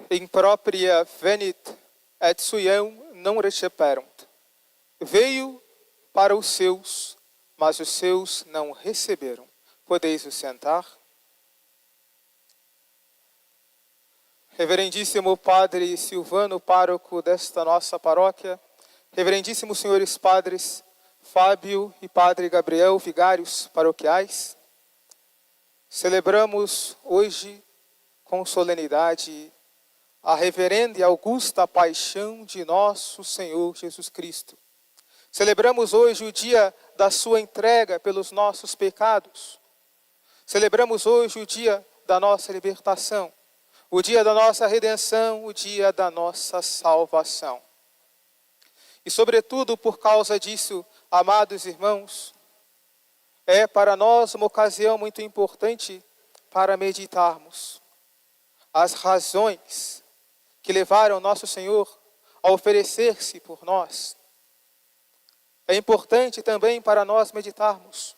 in propria venit, et suiam non receperunt. Veio para os seus, mas os seus não receberam. Podeis vos sentar. Reverendíssimo Padre Silvano, pároco desta nossa paróquia, reverendíssimos senhores padres Fábio e Padre Gabriel, vigários paroquiais, celebramos hoje com solenidade a reverenda e augusta paixão de nosso Senhor Jesus Cristo. Celebramos hoje o dia da sua entrega pelos nossos pecados. Celebramos hoje o dia da nossa libertação, o dia da nossa redenção, o dia da nossa salvação. E sobretudo por causa disso, amados irmãos, é para nós uma ocasião muito importante para meditarmos as razões que levaram nosso Senhor a oferecer-se por nós. É importante também para nós meditarmos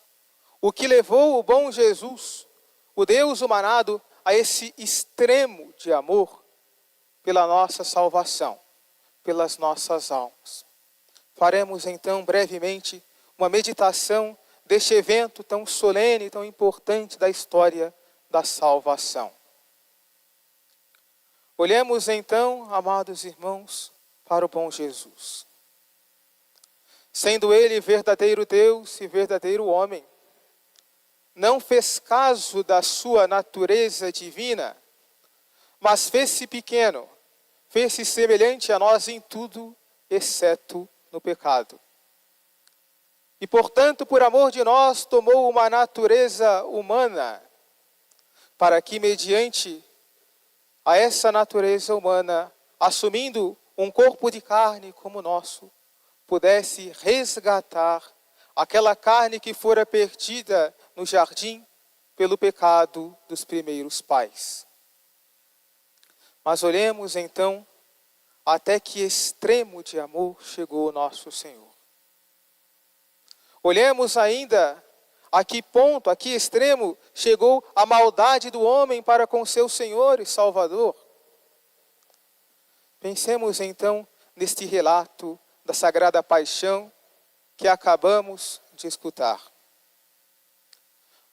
o que levou o bom Jesus, o Deus humanado, a esse extremo de amor pela nossa salvação, pelas nossas almas. Faremos então brevemente uma meditação deste evento tão solene, tão importante da história da salvação. Olhemos então, amados irmãos, para o bom Jesus. Sendo ele verdadeiro Deus e verdadeiro homem, não fez caso da sua natureza divina, mas fez-se pequeno, fez-se semelhante a nós em tudo, exceto no pecado. E, portanto, por amor de nós, tomou uma natureza humana, para que, mediante a essa natureza humana, assumindo um corpo de carne como o nosso, pudesse resgatar aquela carne que fora perdida no jardim pelo pecado dos primeiros pais. Mas olhemos então até que extremo de amor chegou o nosso Senhor. Olhemos ainda a que ponto, a que extremo chegou a maldade do homem para com seu Senhor e Salvador. Pensemos então neste relato da Sagrada Paixão que acabamos de escutar.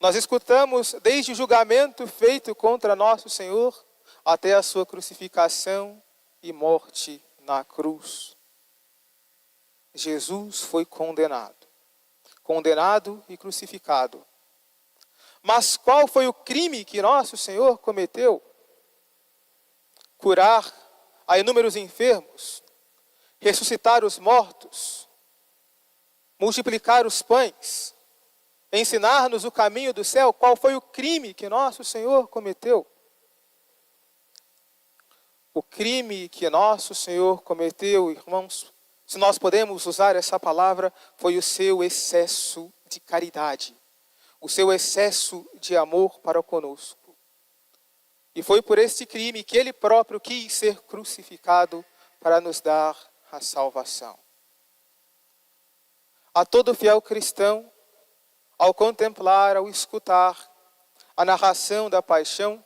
Nós escutamos desde o julgamento feito contra nosso Senhor até a sua crucificação e morte na cruz. Jesus foi condenado e crucificado. Mas qual foi o crime que nosso Senhor cometeu? Curar a inúmeros enfermos, ressuscitar os mortos, multiplicar os pães, ensinar-nos o caminho do céu. Qual foi o crime que nosso Senhor cometeu? O crime que nosso Senhor cometeu, irmãos, se nós podemos usar essa palavra, foi o seu excesso de caridade, o seu excesso de amor para conosco. E foi por este crime que ele próprio quis ser crucificado para nos dar a salvação. A todo fiel cristão, ao contemplar, ao escutar a narração da paixão,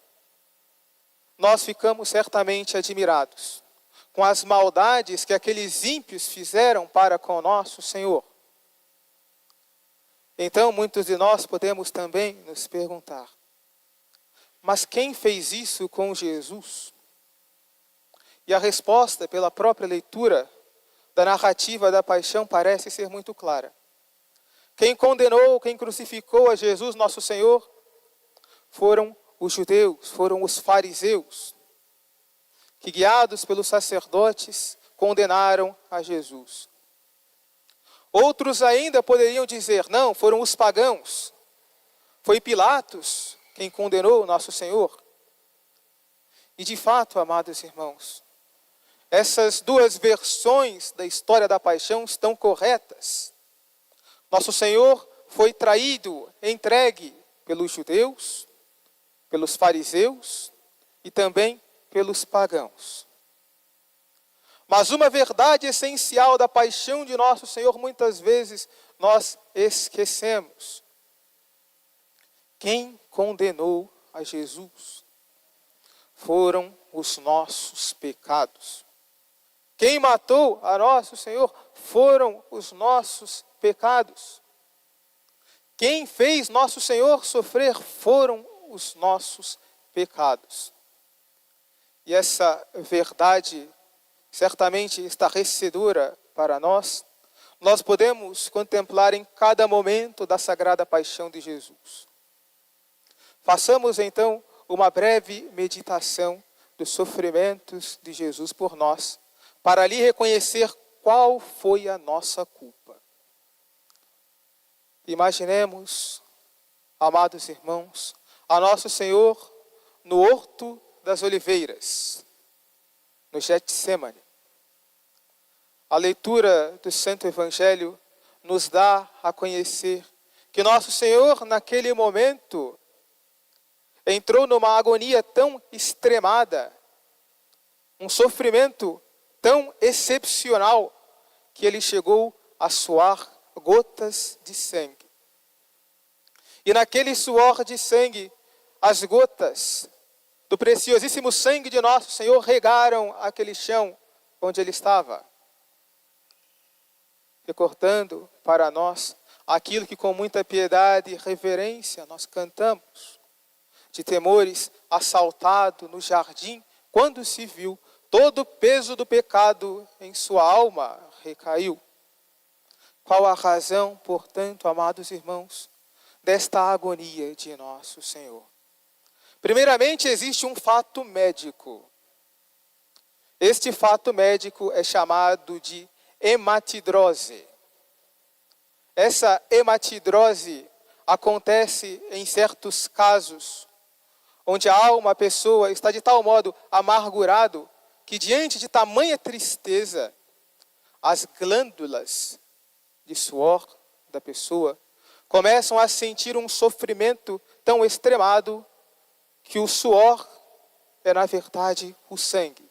nós ficamos certamente admirados com as maldades que aqueles ímpios fizeram para com o nosso Senhor. Então, muitos de nós podemos também nos perguntar, mas quem fez isso com Jesus? E a resposta, pela própria leitura da narrativa da paixão, parece ser muito clara. Quem condenou, quem crucificou a Jesus, nosso Senhor, foram os judeus, foram os fariseus, que guiados pelos sacerdotes, condenaram a Jesus. Outros ainda poderiam dizer, não, foram os pagãos. Foi Pilatos quem condenou nosso Senhor. E de fato, amados irmãos, essas duas versões da história da paixão estão corretas. Nosso Senhor foi traído, entregue pelos judeus, pelos fariseus e também pelos pagãos. Mas uma verdade essencial da paixão de nosso Senhor, muitas vezes nós esquecemos. Quem condenou a Jesus foram os nossos pecados. Quem matou a nosso Senhor foram os nossos pecados. Quem fez nosso Senhor sofrer foram os nossos pecados. E essa verdade certamente estarrecedora para nós, nós podemos contemplar em cada momento da sagrada paixão de Jesus. Façamos então uma breve meditação dos sofrimentos de Jesus por nós, para ali reconhecer qual foi a nossa culpa. Imaginemos, amados irmãos, a nosso Senhor no Horto das Oliveiras, no Getsêmani. A leitura do Santo Evangelho nos dá a conhecer que nosso Senhor, naquele momento, entrou numa agonia tão extremada, um sofrimento tão excepcional, que ele chegou a suar gotas de sangue. E naquele suor de sangue, as gotas do preciosíssimo sangue de nosso Senhor regaram aquele chão onde ele estava, recordando para nós aquilo que com muita piedade e reverência nós cantamos, de temores assaltado no jardim, quando se viu todo o peso do pecado em sua alma recaiu. Qual a razão, portanto, amados irmãos, desta agonia de nosso Senhor? Primeiramente, existe um fato médico. Este fato médico é chamado de hematidrose. Essa hematidrose acontece em certos casos, onde uma pessoa está de tal modo amargurado, que diante de tamanha tristeza, as glândulas de suor da pessoa começam a sentir um sofrimento tão extremado que o suor é, na verdade, o sangue.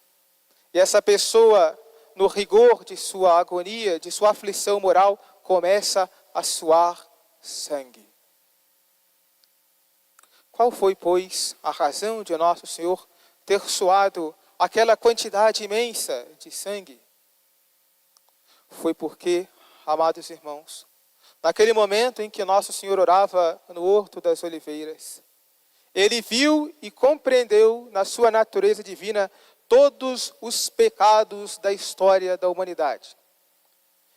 E essa pessoa, no rigor de sua agonia, de sua aflição moral, começa a suar sangue. Qual foi, pois, a razão de nosso Senhor ter suado aquela quantidade imensa de sangue? Foi porque, amados irmãos, naquele momento em que nosso Senhor orava no Horto das Oliveiras, ele viu e compreendeu na sua natureza divina todos os pecados da história da humanidade.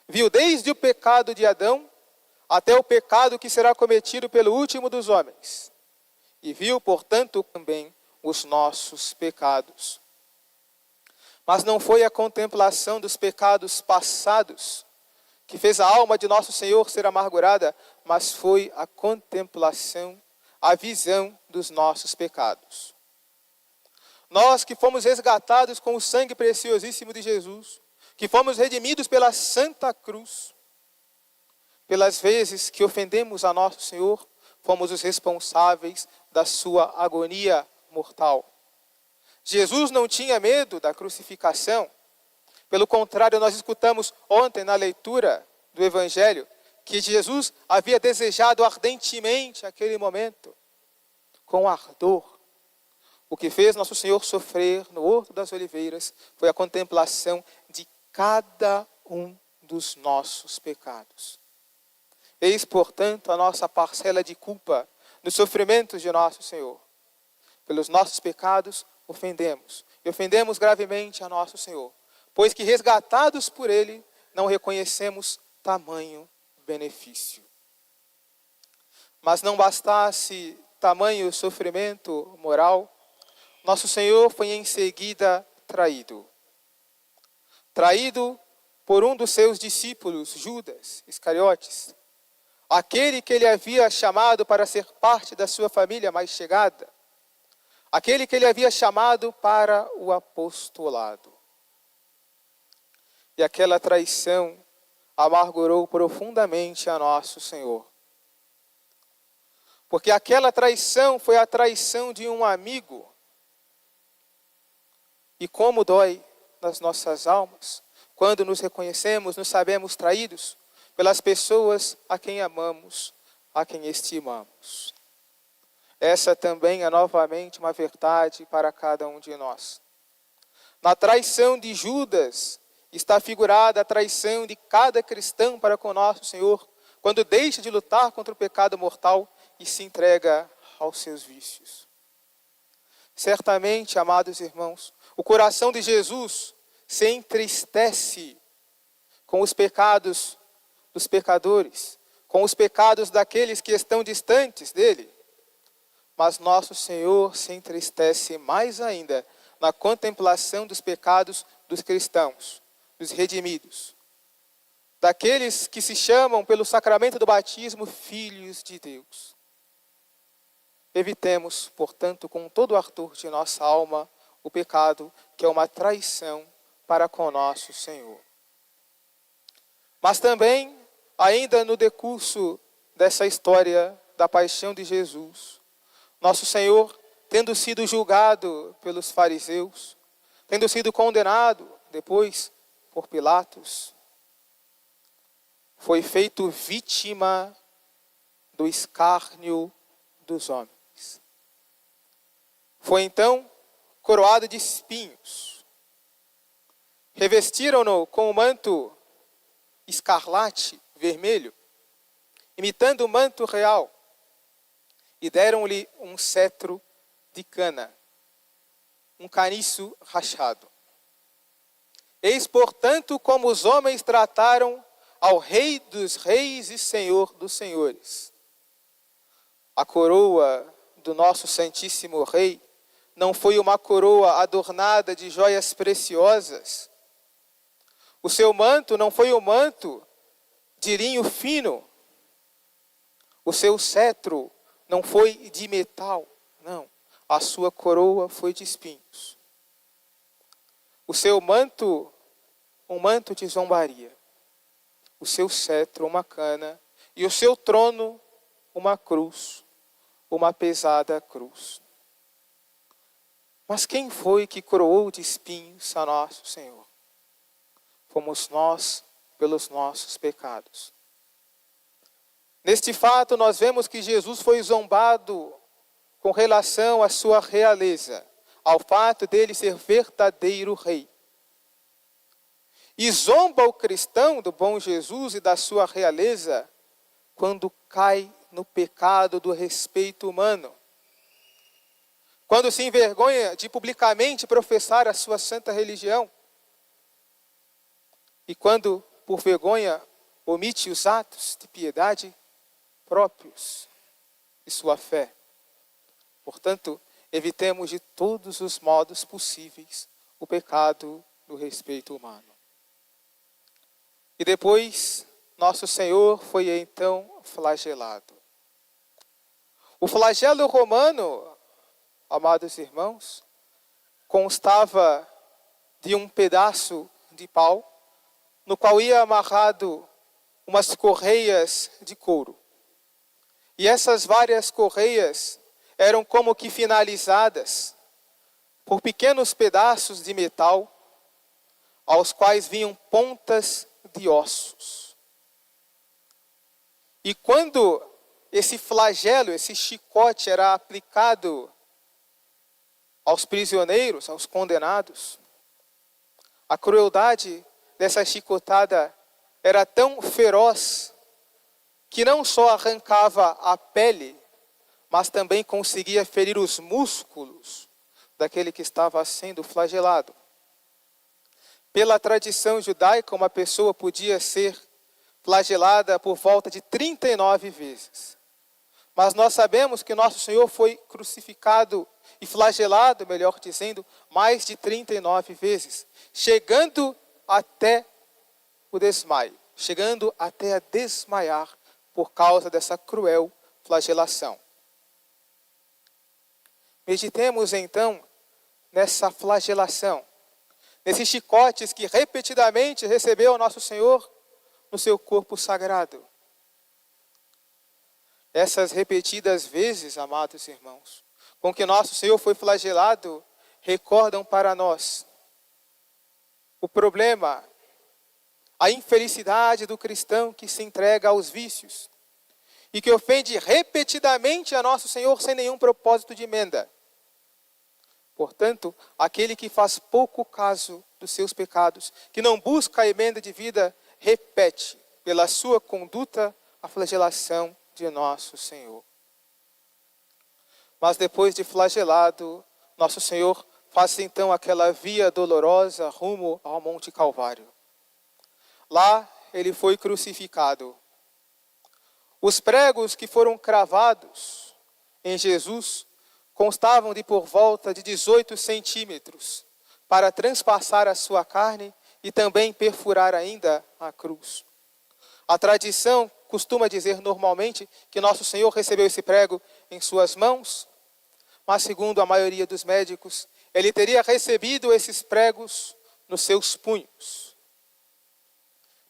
Viu desde o pecado de Adão até o pecado que será cometido pelo último dos homens. E viu, portanto, também os nossos pecados. Mas não foi a contemplação dos pecados passados que fez a alma de nosso Senhor ser amargurada, mas foi a contemplação, a visão dos nossos pecados. Nós que fomos resgatados com o sangue preciosíssimo de Jesus, que fomos redimidos pela Santa Cruz, pelas vezes que ofendemos a nosso Senhor, fomos os responsáveis da sua agonia mortal. Jesus não tinha medo da crucificação. Pelo contrário, nós escutamos ontem na leitura do Evangelho que Jesus havia desejado ardentemente aquele momento, com ardor. O que fez nosso Senhor sofrer no Horto das Oliveiras foi a contemplação de cada um dos nossos pecados. Eis, portanto, a nossa parcela de culpa nos sofrimentos de nosso Senhor. Pelos nossos pecados ofendemos, e ofendemos gravemente a nosso Senhor, pois que resgatados por Ele, não reconhecemos tamanho benefício. Mas não bastasse tamanho sofrimento moral, nosso Senhor foi em seguida traído. Traído por um dos seus discípulos, Judas Iscariotes, aquele que ele havia chamado para ser parte da sua família mais chegada, aquele que ele havia chamado para o apostolado. E aquela traição amargurou profundamente a nosso Senhor. Porque aquela traição foi a traição de um amigo. E como dói nas nossas almas, quando nos reconhecemos, nos sabemos traídos pelas pessoas a quem amamos, a quem estimamos. Essa também é novamente uma verdade para cada um de nós. Na traição de Judas está figurada a traição de cada cristão para com nosso Senhor, quando deixa de lutar contra o pecado mortal e se entrega aos seus vícios. Certamente, amados irmãos, o coração de Jesus se entristece com os pecados dos pecadores, com os pecados daqueles que estão distantes dele. Mas nosso Senhor se entristece mais ainda na contemplação dos pecados dos cristãos, dos redimidos, daqueles que se chamam pelo sacramento do batismo filhos de Deus. Evitemos, portanto, com todo o ardor de nossa alma, o pecado que é uma traição para com nosso Senhor. Mas também, ainda no decurso dessa história da paixão de Jesus, nosso Senhor, tendo sido julgado pelos fariseus, tendo sido condenado depois por Pilatos, foi feito vítima do escárnio dos homens. Foi então coroado de espinhos. Revestiram-no com o manto escarlate, vermelho, imitando o manto real, e deram-lhe um cetro de cana, um caniço rachado. Eis, portanto, como os homens trataram ao Rei dos Reis e Senhor dos Senhores. A coroa do nosso Santíssimo Rei não foi uma coroa adornada de joias preciosas. O seu manto não foi um manto de linho fino. O seu cetro não foi de metal, não. A sua coroa foi de espinhos. O seu manto, um manto de zombaria. O seu cetro, uma cana. E o seu trono, uma cruz, uma pesada cruz. Mas quem foi que coroou de espinhos a nosso Senhor? Fomos nós pelos nossos pecados. Neste fato, nós vemos que Jesus foi zombado com relação à sua realeza, ao fato dele ser verdadeiro rei. E zomba o cristão do bom Jesus e da sua realeza quando cai no pecado do respeito humano. Quando se envergonha de publicamente professar a sua santa religião. E quando, por vergonha, omite os atos de piedade próprios de sua fé. Portanto, evitemos de todos os modos possíveis o pecado do respeito humano. E depois, nosso Senhor foi então flagelado. O flagelo romano, amados irmãos, constava de um pedaço de pau, no qual ia amarrado umas correias de couro. E essas várias correias eram como que finalizadas por pequenos pedaços de metal, aos quais vinham pontas de ossos. E quando esse flagelo, esse chicote era aplicado aos prisioneiros, aos condenados, a crueldade dessa chicotada era tão feroz que não só arrancava a pele, mas também conseguia ferir os músculos daquele que estava sendo flagelado. Pela tradição judaica, uma pessoa podia ser flagelada por volta de 39 vezes. Mas nós sabemos que nosso Senhor foi crucificado e flagelado, melhor dizendo, mais de 39 vezes, chegando até o desmaio, chegando até a desmaiar por causa dessa cruel flagelação. Meditemos então nessa flagelação, nesses chicotes que repetidamente recebeu nosso Senhor no seu corpo sagrado. Essas repetidas vezes, amados irmãos, com que nosso Senhor foi flagelado, recordam para nós o problema, a infelicidade do cristão que se entrega aos vícios e que ofende repetidamente a nosso Senhor sem nenhum propósito de emenda. Portanto, aquele que faz pouco caso dos seus pecados, que não busca a emenda de vida, repete, pela sua conduta, a flagelação de nosso Senhor. Mas depois de flagelado, nosso Senhor faz então aquela via dolorosa rumo ao Monte Calvário. Lá ele foi crucificado. Os pregos que foram cravados em Jesus constavam de por volta de 18 centímetros para transpassar a sua carne e também perfurar ainda a cruz. A tradição costuma dizer normalmente que nosso Senhor recebeu esse prego em suas mãos, mas segundo a maioria dos médicos, ele teria recebido esses pregos nos seus punhos.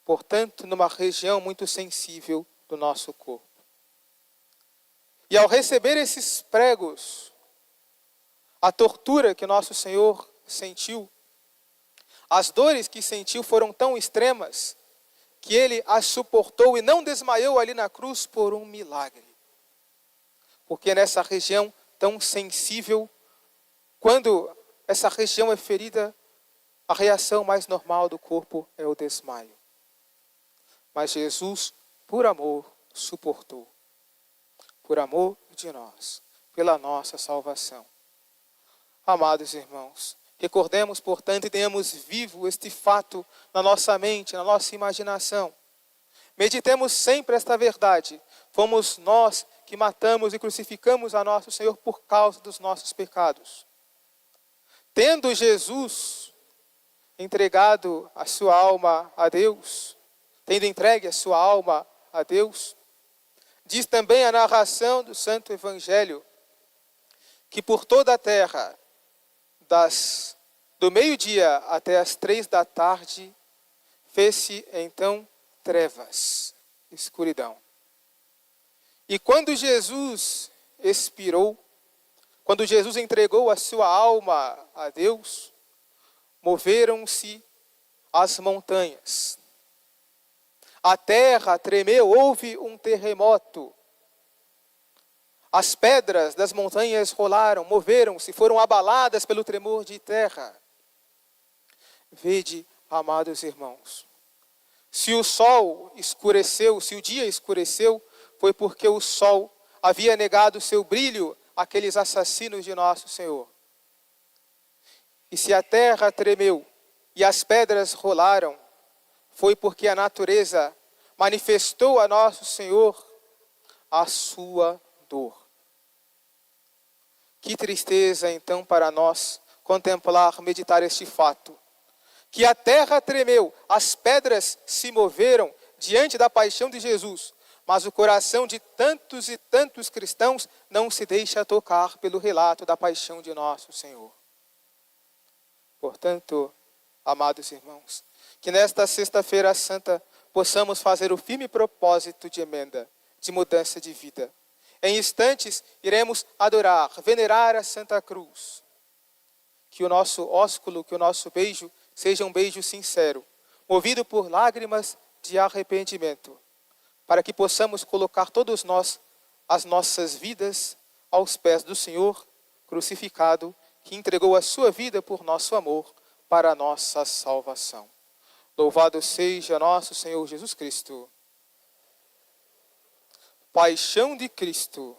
Portanto, numa região muito sensível do nosso corpo. E ao receber esses pregos, a tortura que nosso Senhor sentiu, as dores que sentiu foram tão extremas que ele as suportou e não desmaiou ali na cruz por um milagre. Porque nessa região tão sensível, quando essa região é ferida, a reação mais normal do corpo é o desmaio. Mas Jesus, por amor, suportou. Por amor de nós, pela nossa salvação. Amados irmãos, recordemos, portanto, e tenhamos vivo este fato na nossa mente, na nossa imaginação. Meditemos sempre esta verdade. Fomos nós que matamos e crucificamos a nosso Senhor por causa dos nossos pecados. Tendo Jesus entregado a sua alma a Deus, tendo entregue a sua alma a Deus, diz também a narração do Santo Evangelho, que por toda a terra, do meio-dia até as 3 da tarde, fez-se então trevas, escuridão. E quando Jesus expirou, quando Jesus entregou a sua alma a Deus, moveram-se as montanhas. A terra tremeu, houve um terremoto. As pedras das montanhas rolaram, moveram-se, foram abaladas pelo tremor de terra. Vede, amados irmãos, se o sol escureceu, se o dia escureceu, foi porque o sol havia negado seu brilho àqueles assassinos de nosso Senhor. E se a terra tremeu e as pedras rolaram, foi porque a natureza manifestou a nosso Senhor a sua dor. Que tristeza, então, para nós contemplar, meditar este fato. Que a terra tremeu, as pedras se moveram diante da paixão de Jesus, mas o coração de tantos e tantos cristãos não se deixa tocar pelo relato da paixão de nosso Senhor. Portanto, amados irmãos, que nesta sexta-feira santa possamos fazer o firme propósito de emenda, de mudança de vida. Em instantes, iremos adorar, venerar a Santa Cruz. Que o nosso ósculo, que o nosso beijo, seja um beijo sincero, movido por lágrimas de arrependimento, para que possamos colocar todos nós as nossas vidas aos pés do Senhor crucificado, que entregou a sua vida por nosso amor, para a nossa salvação. Louvado seja nosso Senhor Jesus Cristo. Paixão de Cristo.